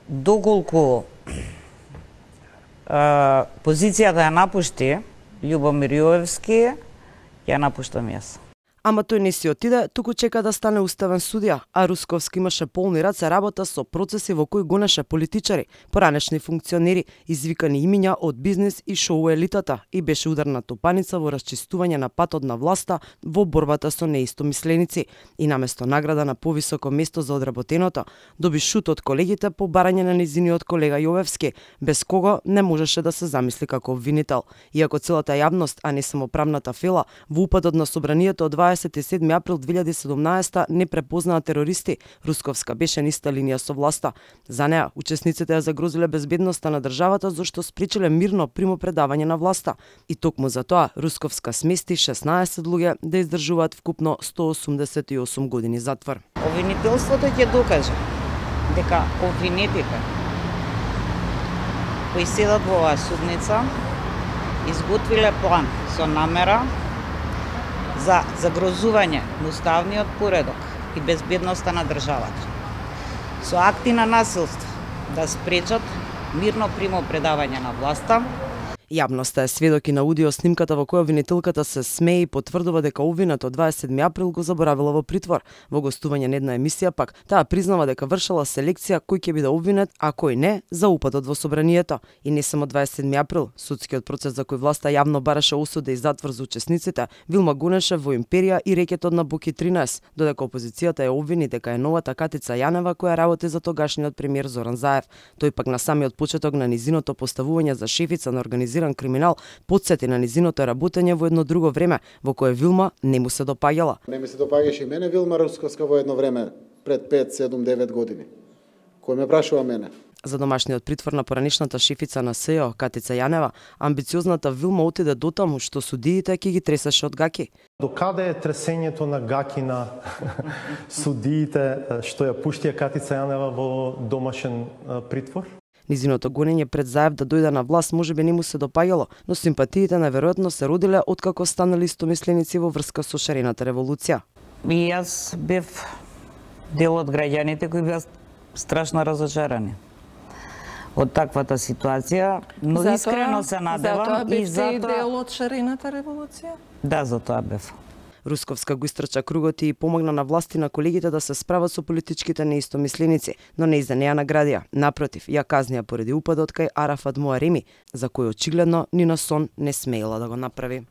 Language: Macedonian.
Доколку позицијата ја напушти Љубомир Јовевски, ја напуштам јас. Ама тој не си отиде, туку чека да стане уставен судија, а Русковски имаше полни раце работа со процеси во кои гонеше политичари, поранешни функционери, извикани имиња од бизнес и шоу елитата и беше ударна топаница во расчистување на патот на власта во борбата со неистомисленици и наместо награда на повисоко место за одработеното, доби шут од колегите по барање на низиниот колега Јовевски, без кого не можеше да се замисли како обвинител. Иако целата јавност, а не само правната фела, во упадот на собранието од 27 април 2017 не препознаа терористи, Русковска беше ниста линија со власта. За неа, учесниците ја загрозиле безбедноста на државата зашто спречиле мирно примопредавање на власта. И токму за тоа, Русковска смести 16 луѓе да издржуваат вкупно 188 години затвор. Обвинителството ќе докаже дека обвинетите кои седат во оваа судница изготвиле план со намера за загрозување на уставниот поредок и безбедноста на државата. Со акти на насилство да спречат мирно примопредавање на власта. Јавноста е сведок и на аудио снимката во која обвинителката се смее и потврдува дека обвинет од 27 април го заборавила во притвор. Во гостување на една емисија пак, таа признава дека вршела селекција кој ќе биде обвинет, а кој не, за упадот во собранието. И не само 27 април, судскиот процес за кој власта јавно бараше осуда и затвор за учесниците, Вилма гонеше во Империја и рекетот на Буки 13, додека опозицијата ја обвини дека е новата Катица Јанева која работи за тогашниот премиер Зоран Заев. Тој пак на самиот почеток на низиното поставување за шефица на организиран криминал потсети на низиното работење во едно друго време, во кое Вилма не му се допаѓала. Не ми се допаѓаше и мене Вилма Русковска во едно време, пред 5, 7, 9 години. Кој ме прашува мене? За домашниот притвор на поранишната шефица на СЕО, Катица Јанева, амбициозната Вилма отиде дотаму што судиите ќе ги тресеше од гаки. Докаде е тресењето на гаки на судиите што ја пуштија Катица Јанева во домашен притвор? Низиното гонење пред Заев да дојде на власт можеби не му се допаѓало, но симпатиите наверојатно се родиле откако станали истомисленици во врска со шарената револуција. И јас бев дел од граѓаните кои беа страшно разочарани од таквата ситуација, но искрено се надевам и затоа дел од шарената револуција? Да, затоа бев. Русковска го истрча кругот и помогна на власти на колегите да се справат со политичките неистомисленици, но не и за неа наградија. Напротив, ја казнија поради упадот кај Арафат Муареми, за кој очигледно ни на сон не смеела да го направи.